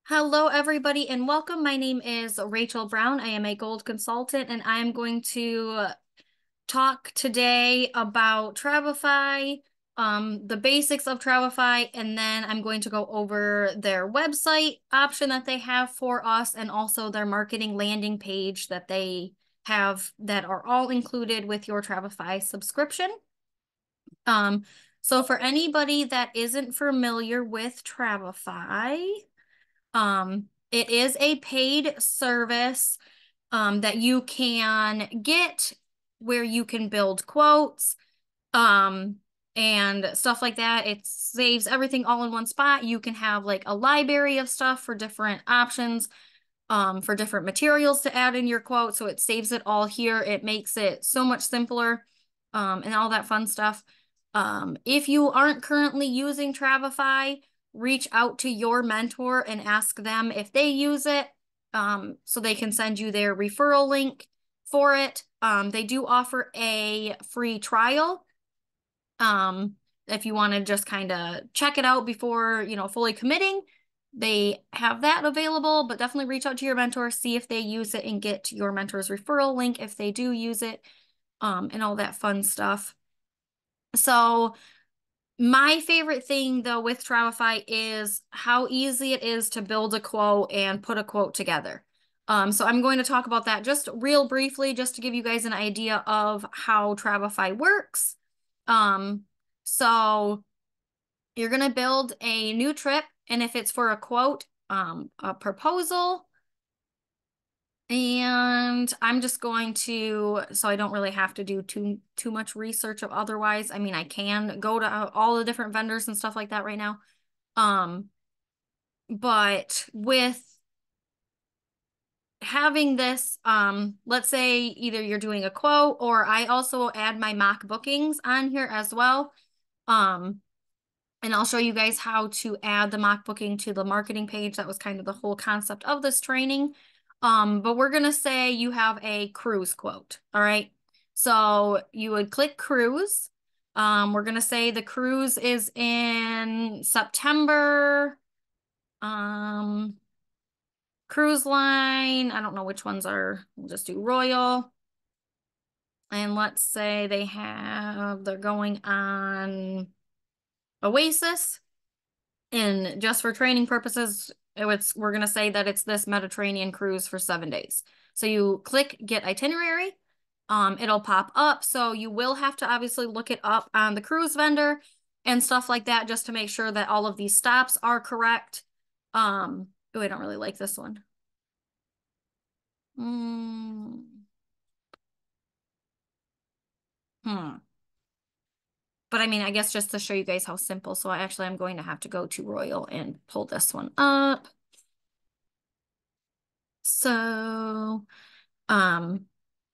Hello, everybody, and welcome. My name is Rachel Brown. I am a gold consultant, and I am going to talk today about Travefy, the basics of Travefy, and then I'm going to go over their website option that they have for us, and also their marketing landing page that they have that are all included with your Travefy subscription. Um, so for anybody that isn't familiar with Travefy, it is a paid service that you can get where you can build quotes um, and stuff like that. It saves everything all in one spot. You can have like a library of stuff for different options, for different materials to add in your quote. So it saves it all here. It makes it so much simpler and all that fun stuff. If you aren't currently using Travefy, reach out to your mentor and ask them if they use it, so they can send you their referral link for it. They do offer a free trial. If you want to just kind of check it out before, fully committing, they have that available, but definitely reach out to your mentor, see if they use it and get your mentor's referral link if they do use it, and all that fun stuff. So my favorite thing though with Travefy is how easy it is to build a quote and put a quote together. So I'm going to talk about that just real briefly, just to give you guys an idea of how Travefy works. Um, so you're going to build a new trip, and if it's for a quote, a proposal, and I'm just going to, so I don't really have to do too much research of otherwise. I mean, I can go to all the different vendors and stuff like that right now. But with having this, let's say either you're doing a quote, or I also add my mock bookings on here as well. And I'll show you guys how to add the mock booking to the marketing page. That was kind of the whole concept of this training. But we're going to say you have a cruise quote. All right. So you would click cruise. We're going to say the cruise is in September. Cruise line. I don't know which ones are. We'll just do Royal. And let's say they're going on Oasis. And just for training purposes, we're going to say that it's this Mediterranean cruise for 7 days. So you click get itinerary. It'll pop up. So you will have to obviously look it up on the cruise vendor and stuff like that, just to make sure that all of these stops are correct. Oh, I don't really like this one. But I mean, I guess just to show you guys how simple. So I'm going to have to go to Royal and pull this one up. So, um,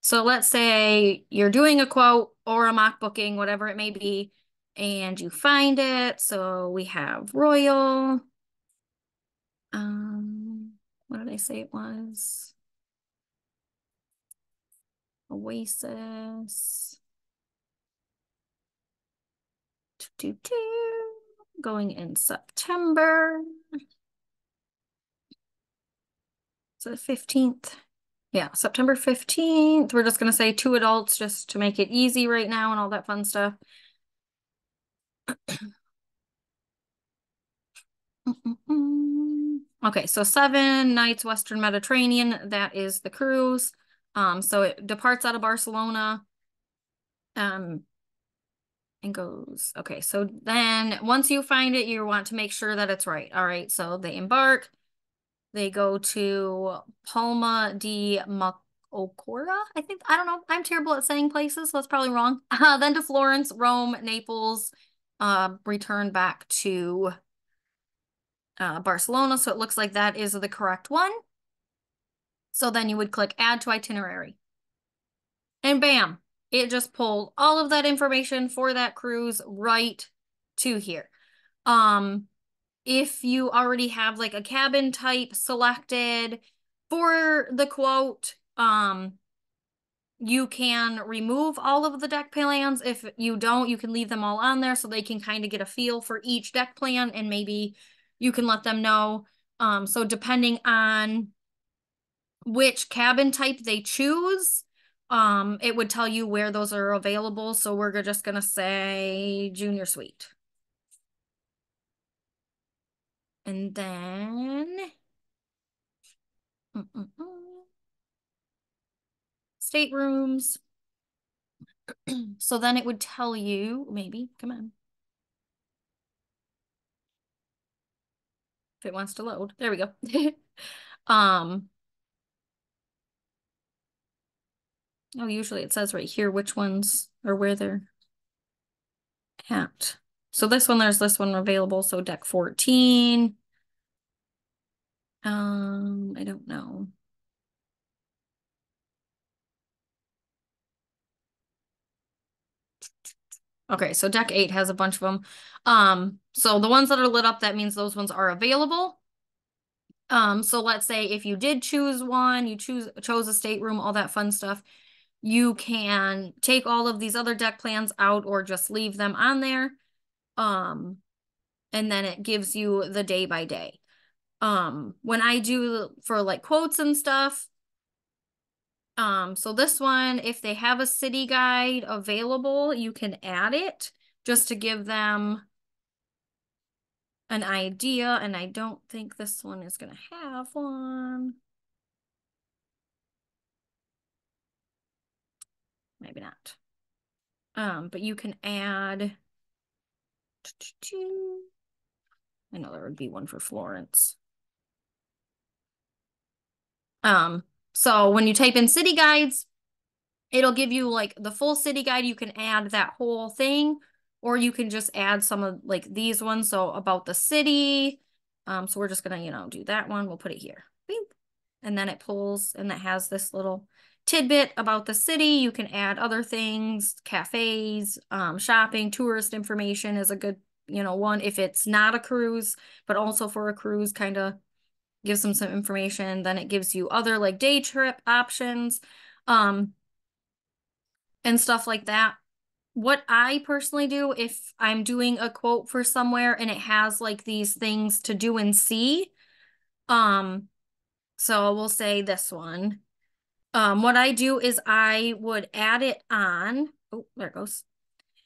so let's say you're doing a quote or a mock booking, whatever it may be, and you find it. So we have Royal. What did I say it was? Oasis. Going in September. So the 15th. Yeah, September 15th. We're just going to say 2 adults just to make it easy right now and all that fun stuff. Okay, so 7 nights Western Mediterranean. That is the cruise. So it departs out of Barcelona. And goes. Okay, so then once you find it, you want to make sure that it's right. All right, so they embark. They go to Palma de Mallorca, I think. I don't know. I'm terrible at saying places, so that's probably wrong. Then to Florence, Rome, Naples, return back to Barcelona. So it looks like that is the correct one. So then you would click add to itinerary. And bam, it just pulled all of that information for that cruise right to here. If you already have like a cabin type selected for the quote, you can remove all of the deck plans. If you don't, you can leave them all on there so they can kind of get a feel for each deck plan, and maybe you can let them know So depending on which cabin type they choose, it would tell you where those are available. So we're just gonna say junior suite. And then staterooms. So then it would tell you, maybe, come on. If it wants to load. There we go. Um, oh, usually it says right here which ones or where they're at. So there's this one available. So deck 14. I don't know. Okay, so deck 8 has a bunch of them. So the ones that are lit up, that means those ones are available. So let's say if you did choose one, you chose a stateroom, all that fun stuff, you can take all of these other deck plans out or just leave them on there. And then it gives you the day by day. When I do for like quotes and stuff, so this one, if they have a city guide available, you can add it just to give them an idea. And I don't think this one is gonna have one. Maybe not. But you can add. I know there would be one for Florence. So when you type in city guides, it'll give you like the full city guide. You can add that whole thing, or you can just add some of like these ones. So about the city. So we're just gonna, do that one. We'll put it here. Beep. And then it pulls and that has this little tidbit about the city. You can add other things, cafes, shopping, tourist information is a good, one if it's not a cruise, but also for a cruise, kind of gives them some information. Then it gives you other like day trip options, and stuff like that. What I personally do if I'm doing a quote for somewhere and it has like these things to do and see, so we'll say this one. What I do is I would add it on. Oh, there it goes.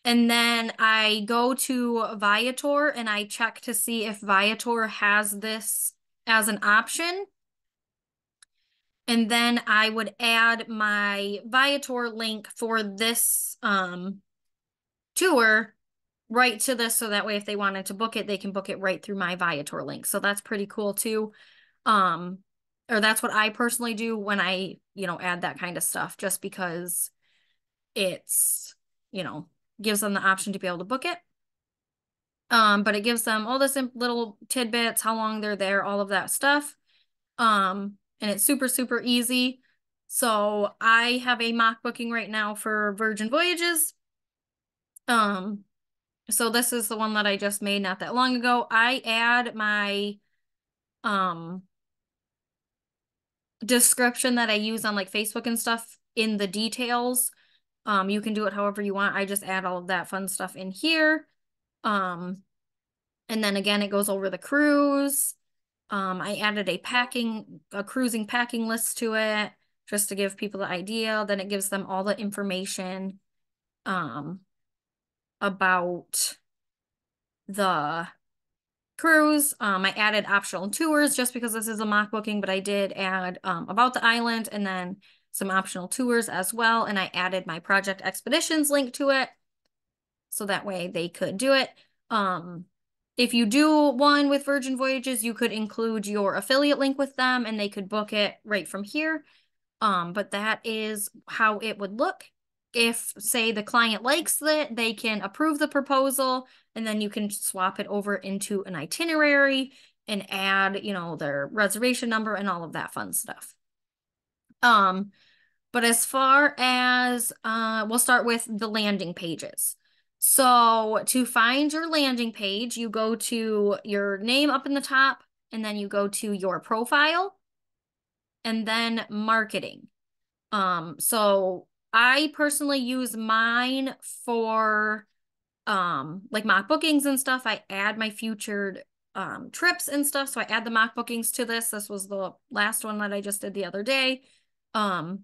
And then I go to Viator and I check to see if Viator has this as an option. And then I would add my Viator link for this tour right to this. So that way, if they wanted to book it, they can book it right through my Viator link. So that's pretty cool too. Or that's what I personally do when I, add that kind of stuff, just because it's, gives them the option to be able to book it. But it gives them all this little tidbits, how long they're there, all of that stuff. And it's super, super easy. So I have a mock booking right now for Virgin Voyages. So this is the one that I just made not that long ago. I add my description that I use on like Facebook and stuff in the details. You can do it however you want. I just add all of that fun stuff in here. And then again, it goes over the cruise. I added a cruising packing list to it just to give people the idea. Then it gives them all the information about the cruise. I added optional tours just because this is a mock booking, but I did add about the island and then some optional tours as well. And I added my Project Expeditions link to it so that way they could do it. If you do one with Virgin Voyages, you could include your affiliate link with them and they could book it right from here. But that is how it would look. If, say, the client likes it, they can approve the proposal and then you can swap it over into an itinerary and add, their reservation number and all of that fun stuff. But as far as, we'll start with the landing pages. So to find your landing page, you go to your name up in the top, and then you go to your profile, and then marketing. So I personally use mine for like mock bookings and stuff. I add my featured trips and stuff. So I add the mock bookings to this. This was the last one that I just did the other day. A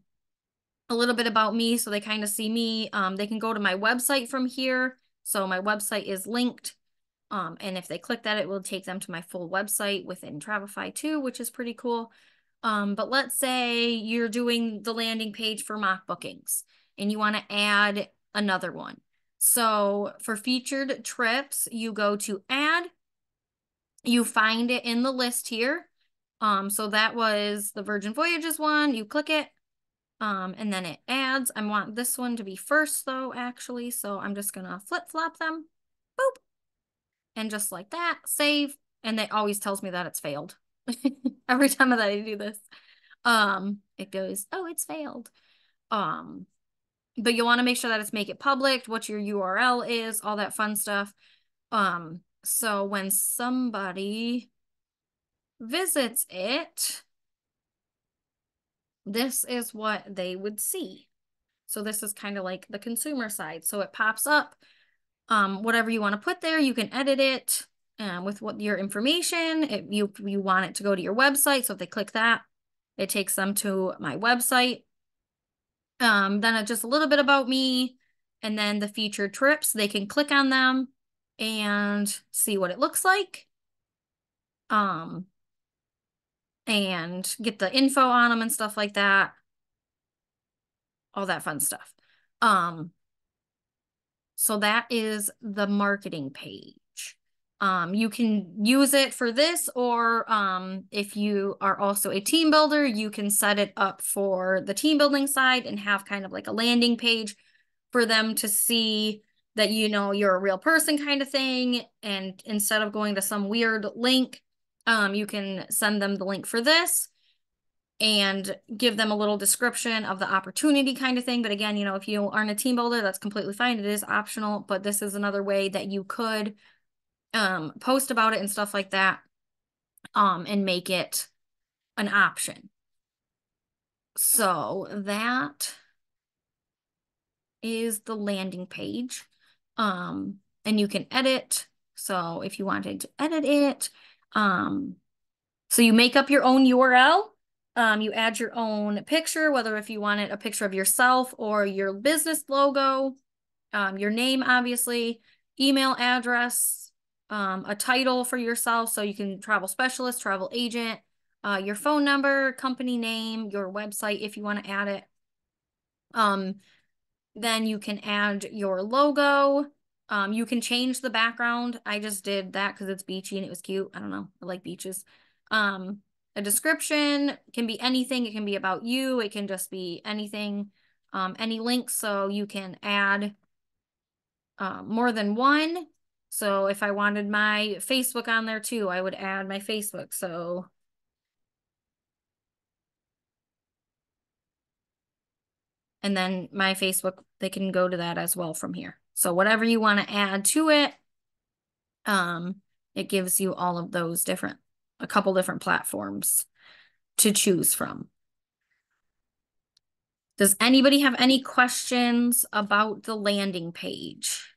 little bit about me so they kind of see me. They can go to my website from here. So my website is linked. And if they click that, it will take them to my full website within Travefy too, which is pretty cool. But let's say you're doing the landing page for mock bookings and you want to add another one. So for featured trips, you go to add, you find it in the list here. So that was the Virgin Voyages one. You click it, and then it adds. I want this one to be first though, actually. So I'm just gonna flip flop them. Boop. And just like that, save. And it always tells me that it's failed. Every time that I do this. It goes, oh, it's failed. But you'll want to make sure that it's make it public, what your URL is, all that fun stuff. So when somebody visits it, this is what they would see. So this is kind of like the consumer side. So it pops up, whatever you want to put there, you can edit it with what your information. If you want it to go to your website. So if they click that, it takes them to my website. Then it's just a little bit about me, and then the featured trips, they can click on them and see what it looks like. And get the info on them and stuff like that. All that fun stuff. So that is the marketing page. You can use it for this, or if you are also a team builder, you can set it up for the team building side and have kind of like a landing page for them to see that, you know, you're a real person kind of thing. And instead of going to some weird link, you can send them the link for this and give them a little description of the opportunity kind of thing. But again, you know, if you aren't a team builder, that's completely fine. It is optional, but this is another way that you could post about it and stuff like that, and make it an option. So that is the landing page. And you can edit. So if you wanted to edit it, so you make up your own URL. You add your own picture, whether if you wanted a picture of yourself or your business logo, your name, obviously, email address, a title for yourself. So you can travel specialist, travel agent, your phone number, company name, your website, if you want to add it. Then you can add your logo. You can change the background. I just did that because it's beachy and it was cute. I don't know. I like beaches. A description can be anything. It can be about you. It can just be anything, any links. So you can add more than one. So if I wanted my Facebook on there too, I would add my Facebook. So and then my Facebook, they can go to that as well from here. So whatever you want to add to it, it gives you all of those different, a couple different platforms to choose from. Does anybody have any questions about the landing page?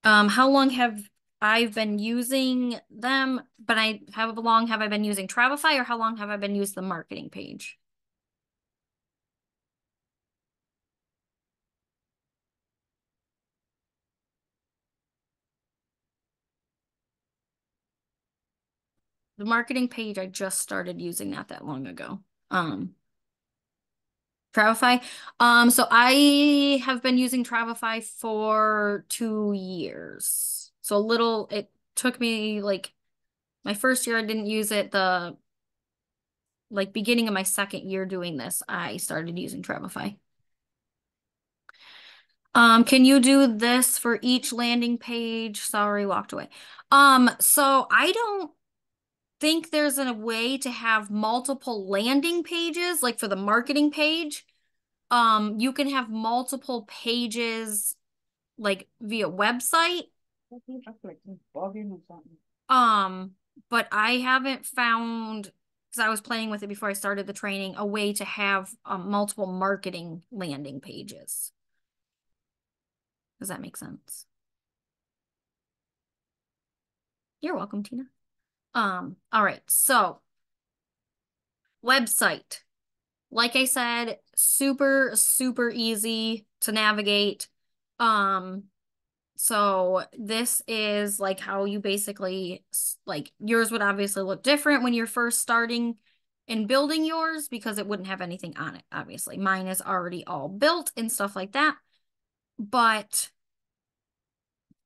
How long have I been using them? But how long have I been using Travefy, or how long have I been using the marketing page? The marketing page, I just started using that long ago. Travefy. So I have been using Travefy for 2 years. So it took me like my first year, I didn't use it. The like beginning of my second year doing this, I started using Travefy. Can you do this for each landing page? Sorry, walked away. So I don't think there's a way to have multiple landing pages, like for the marketing page. You can have multiple pages like via website. But I haven't found, because I was playing with it before I started the training, a way to have multiple marketing landing pages. Does that make sense? You're welcome, Tina. All right, so website. Like I said, super, super easy to navigate. Um, so this is like how you basically, like yours would obviously look different when you're first starting and building yours because it wouldn't have anything on it, obviously. Mine is already all built and stuff like that. But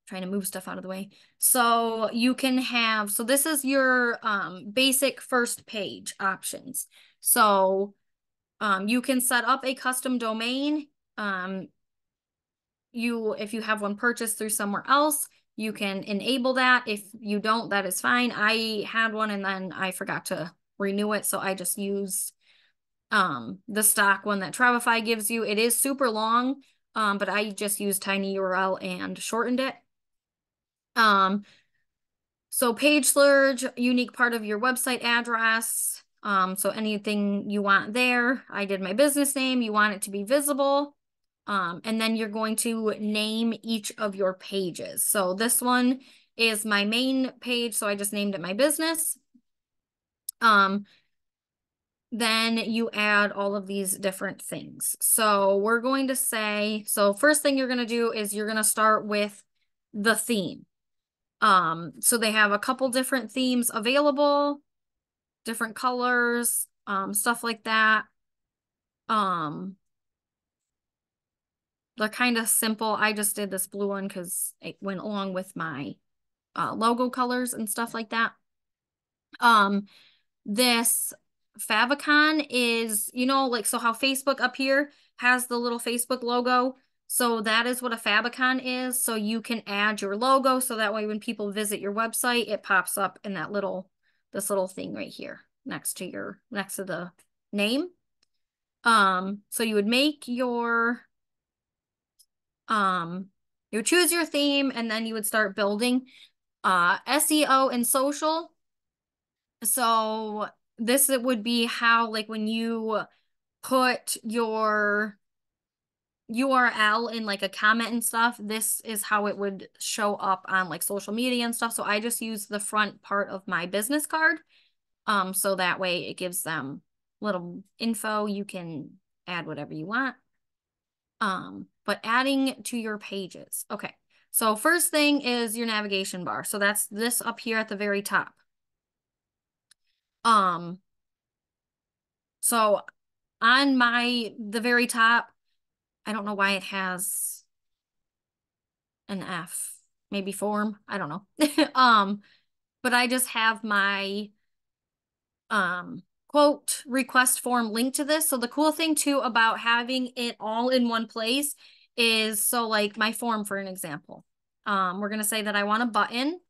trying to move stuff out of the way. So you can have, so this is your basic first page options. So you can set up a custom domain. Um, if you have one purchased through somewhere else, you can enable that. If you don't, that is fine. I had one and then I forgot to renew it, so I just used the stock one that Travefy gives you. It is super long, but I just used tinyurl and shortened it. So page slurge, unique part of your website address. So anything you want there. I did my business name. You want it to be visible. And then you're going to name each of your pages. So this one is my main page, so I just named it my business. Then you add all of these different things. So we're going to say, so first thing you're going to do is you're going to start with the theme. So they have a couple different themes available, different colors, stuff like that. They're kind of simple. I just did this blue one because it went along with my logo colors and stuff like that. This favicon is, like, so how Facebook up here has the little Facebook logo. So that is what a favicon is. So you can add your logo. So that way when people visit your website, it pops up in this little thing right here next to the name. So you would make you would choose your theme and then you would start building, SEO and social. So this would be how, like, when you put your URL in like a comment and stuff, this is how it would show up on like social media and stuff. So I just use the front part of my business card. So that way it gives them little info. You can add whatever you want. But adding to your pages. Okay. So first thing is your navigation bar. So that's this up here at the very top. So on the very top, I don't know why it has an F, maybe form. I don't know. But I just have my quote request form linked to this. So the cool thing too about having it all in one place is, so like my form, for an example, we're gonna say that I want a button,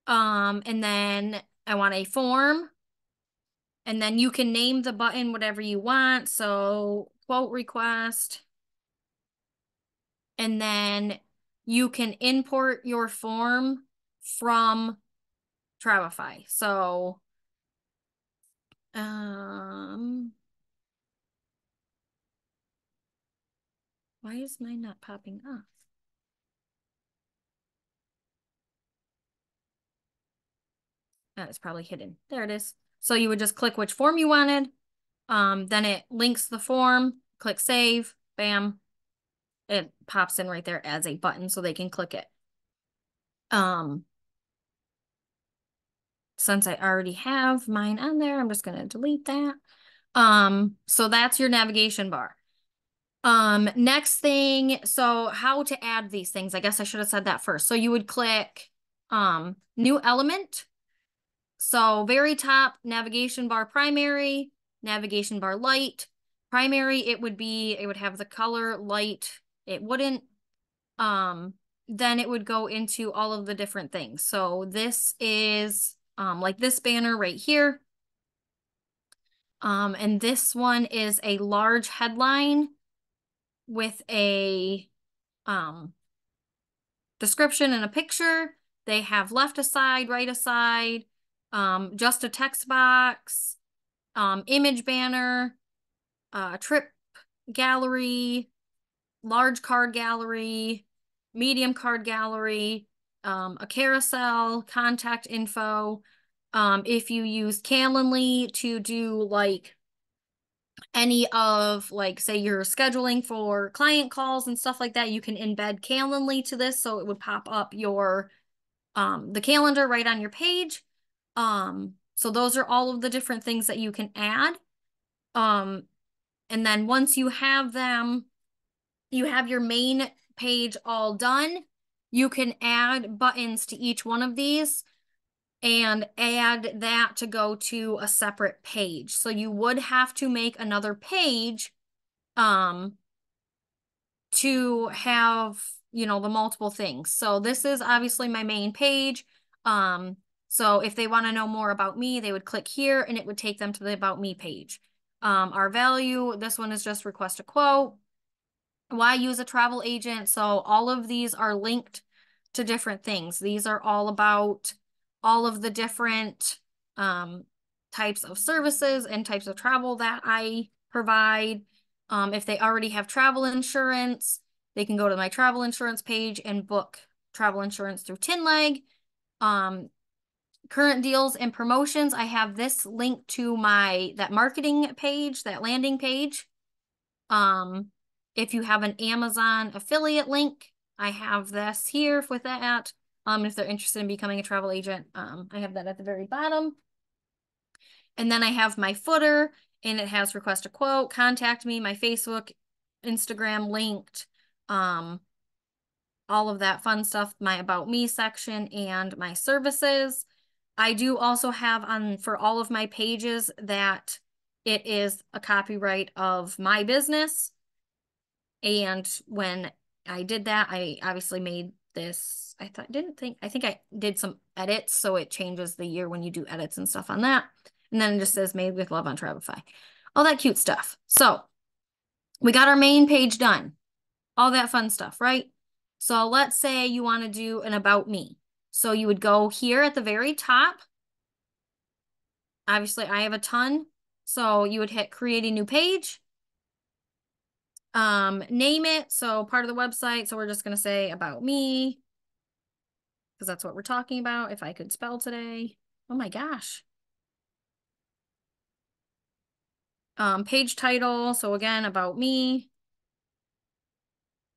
and then I want a form, and then you can name the button whatever you want. So quote request, and then you can import your form from Travefy. So, why is mine not popping up? That is probably hidden. There it is. So you would just click which form you wanted. Then it links the form, click save, bam. It pops in right there as a button so they can click it. Since I already have mine on there, I'm just gonna delete that. So that's your navigation bar. Next thing, so how to add these things. I guess I should have said that first. So you would click new element. So very top, navigation bar primary, navigation bar light. Primary, it would have the color. Light, it wouldn't. Then it would go into all of the different things. So this is like this banner right here. And this one is a large headline with a description and a picture. They have left aside, right aside, just a text box, image banner, trip gallery, large card gallery, medium card gallery, a carousel, contact info. If you use Calendly to do like any of like, say you're scheduling for client calls and stuff like that, you can embed Calendly to this, so it would pop up your the calendar right on your page. So those are all of the different things that you can add. And then once you have them, you have your main page all done, you can add buttons to each one of these and add that to go to a separate page. So you would have to make another page to have, you know, the multiple things. So this is obviously my main page. So if they want to know more about me, they would click here and it would take them to the About Me page. Our value, this one is just request a quote. Why use a travel agent? So all of these are linked to different things. These are all about all of the different types of services and types of travel that I provide. If they already have travel insurance, they can go to my travel insurance page and book travel insurance through Tinleg. Current deals and promotions, I have this linked to that marketing page, that landing page. If you have an Amazon affiliate link, I have this here with that. If they're interested in becoming a travel agent, I have that at the very bottom. And then I have my footer, and it has request a quote, contact me, my Facebook, Instagram linked, all of that fun stuff, my About Me section, and my services. I do also have for all of my pages that it is a copyright of my business. And when I did that, I obviously made this, I think I did some edits, so it changes the year when you do edits and stuff on that. And then it just says made with love on Travefy. All that cute stuff. So we got our main page done. All that fun stuff, right? So let's say you want to do an About Me. So you would go here at the very top. Obviously, I have a ton. So you would hit create a new page. Name it. So part of the website. So we're just going to say About Me, because that's what we're talking about. If I could spell today. Oh my gosh. Page title. So again, About Me.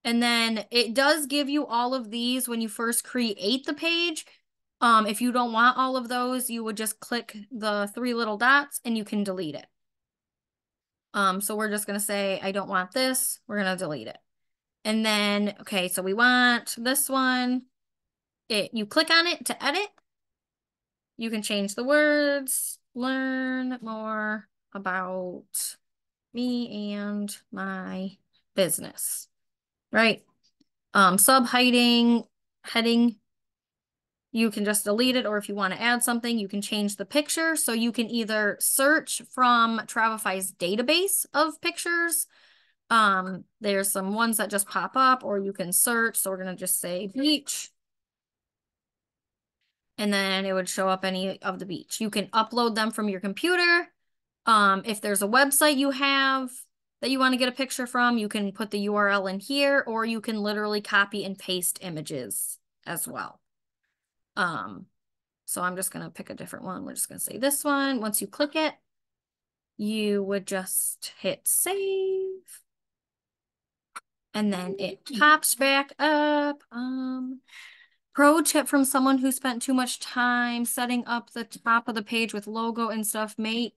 And then it does give you all of these when you first create the page. If you don't want all of those, you would just click the 3 little dots and you can delete it. So we're just going to say, I don't want this. We're going to delete it. And then, okay, so we want this one. You click on it to edit. You can change the words, learn more about me and my business, right? Heading, you can just delete it, or if you want to add something, you can change the picture. So you can either search from Travefy's database of pictures. There's some ones that just pop up, or you can search. So we're going to just say beach. And then it would show up any of the beach. You can upload them from your computer. If there's a website you have that you want to get a picture from, you can put the URL in here, or you can literally copy and paste images as well. So I'm just going to pick a different one. We're just going to say this one. Once you click it, you would just hit save. And then it pops back up. Pro tip from someone who spent too much time setting up the top of the page with logo and stuff. Make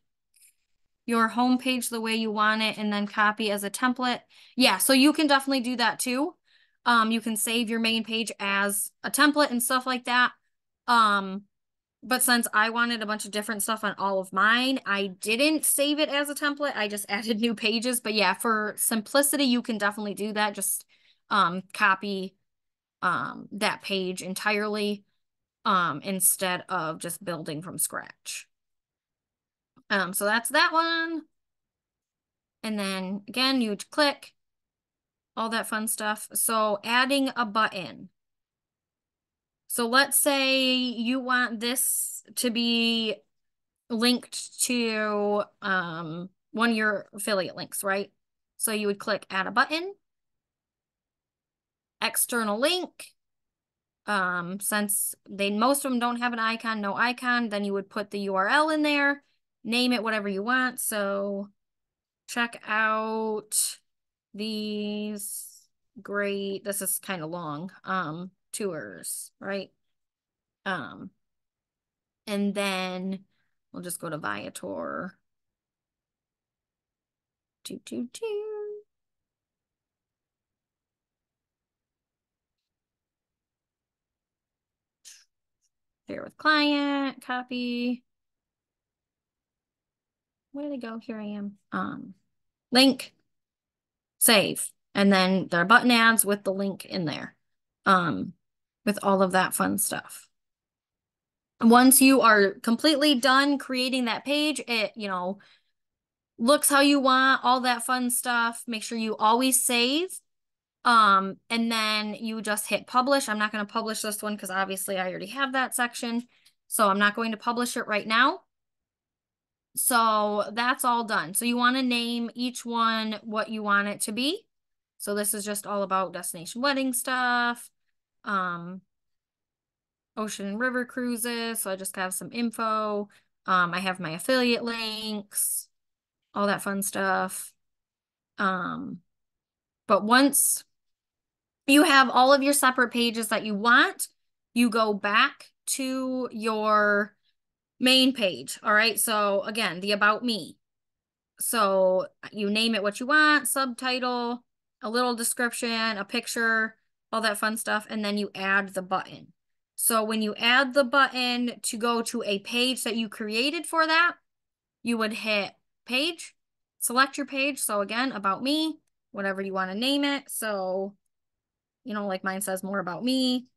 your home page the way you want it and then copy as a template. Yeah, so you can definitely do that too. You can save your main page as a template and stuff like that. But since I wanted a bunch of different stuff on all of mine, I didn't save it as a template. I just added new pages. But yeah, for simplicity, you can definitely do that. Just copy that page entirely instead of just building from scratch. So that's that one. And then again, you would click all that fun stuff. So adding a button. So let's say you want this to be linked to one of your affiliate links, right? So you would click add a button, external link, Since most of them don't have an icon, no icon, then you would put the URL in there, name it whatever you want. So check out these great, this is kind of long, tours, right? Um, and then we'll just go to Viator. Doo, doo, doo. Share with client, copy. Where did it go? Here I am. Link, save. And then there are button ads with the link in there. With all of that fun stuff. Once you are completely done creating that page, it, looks how you want, all that fun stuff. Make sure you always save. And then you just hit publish. I'm not going to publish this one because obviously I already have that section. So I'm not going to publish it right now. So that's all done. So you want to name each one what you want it to be. So this is just all about destination wedding stuff, ocean and river cruises. So I just have some info. I have my affiliate links, all that fun stuff. But once you have all of your separate pages that you want, you go back to your main page. All right. So again, the About Me. So you name it what you want, subtitle, a little description, a picture, all that fun stuff, and then you add the button. So when you add the button to go to a page that you created for that, you would hit page, select your page. So again, About Me, whatever you want to name it. So, like mine says more about me.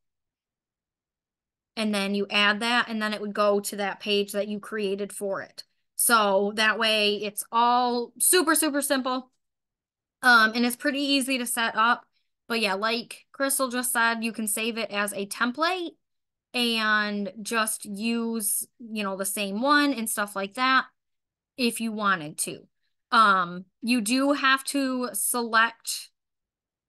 And then you add that, and then it would go to that page that you created for it. So that way it's all super, super simple. And it's pretty easy to set up. But yeah, like Crystal just said, you can save it as a template and just use, the same one and stuff like that if you wanted to. You do have to select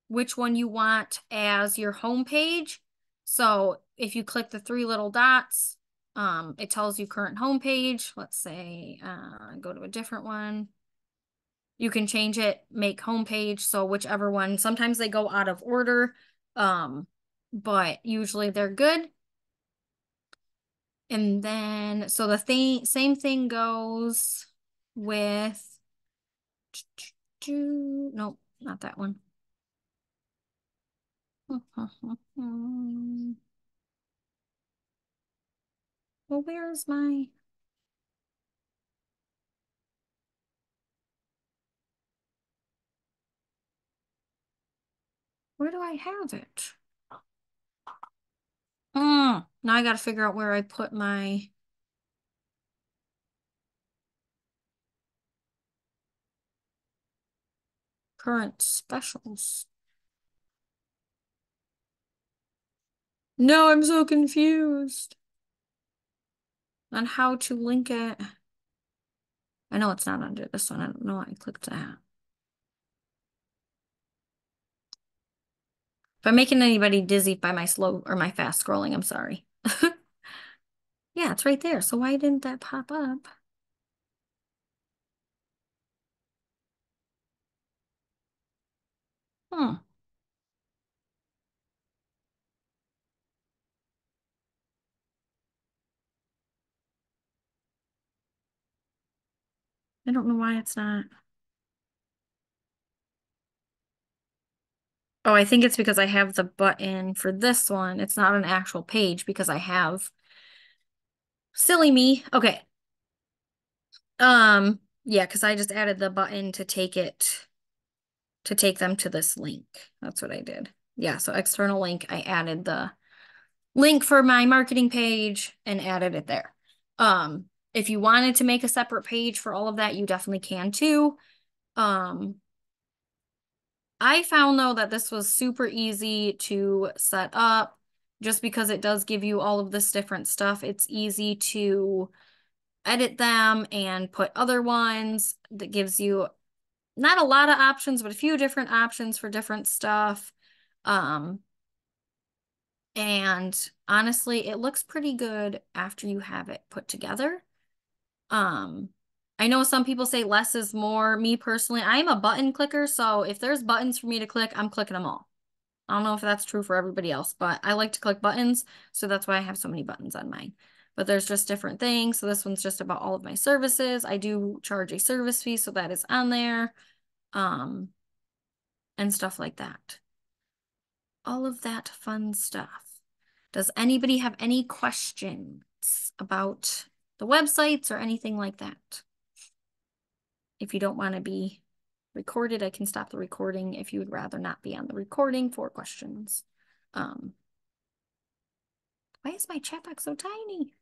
which one you want as your home page. So if you click the three little dots, it tells you current home page. Let's say, go to a different one. You can change it, make home page. So whichever one, sometimes they go out of order, but usually they're good. And then, so same thing goes with, nope, not that one. Well, where's my... Where do I have it? Now I got to figure out where I put my... current specials. No, I'm so confused on how to link it. I know it's not under this one. I don't know why I clicked that. If I'm making anybody dizzy by my slow or my fast scrolling, I'm sorry. Yeah, it's right there. So why didn't that pop up? Hmm. I don't know why it's not. Oh, I think it's because I have the button for this one. It's not an actual page because I have... Silly me. Okay. Yeah, because I just added the button to take them to this link. That's what I did. Yeah, so external link, I added the link for my marketing page and added it there. If you wanted to make a separate page for all of that, you definitely can too. I found though that this was super easy to set up just because it does give you all of this different stuff. It's easy to edit them and put other ones that gives you not a lot of options, but a few different options for different stuff. And And honestly, it looks pretty good after you have it put together. Um, I know some people say less is more. Me personally, I'm a button clicker, so if there's buttons for me to click, I'm clicking them all. I don't know if that's true for everybody else, but I like to click buttons, so that's why I have so many buttons on mine. But there's just different things. So this one's just about all of my services. I do charge a service fee, so that is on there, um, and stuff like that. All of that fun stuff. Does anybody have any questions about the websites or anything like that? If you don't want to be recorded, I can stop the recording if you would rather not be on the recording for questions. Why is my chat box so tiny?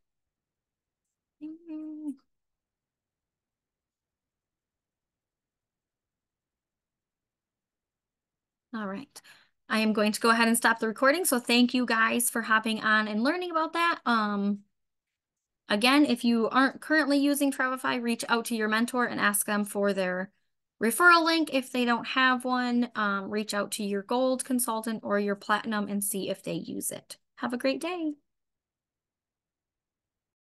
All right. I am going to go ahead and stop the recording. So thank you guys for hopping on and learning about that. Again, if you aren't currently using Travefy, reach out to your mentor and ask them for their referral link. If they don't have one, reach out to your gold consultant or your platinum and see if they use it. Have a great day.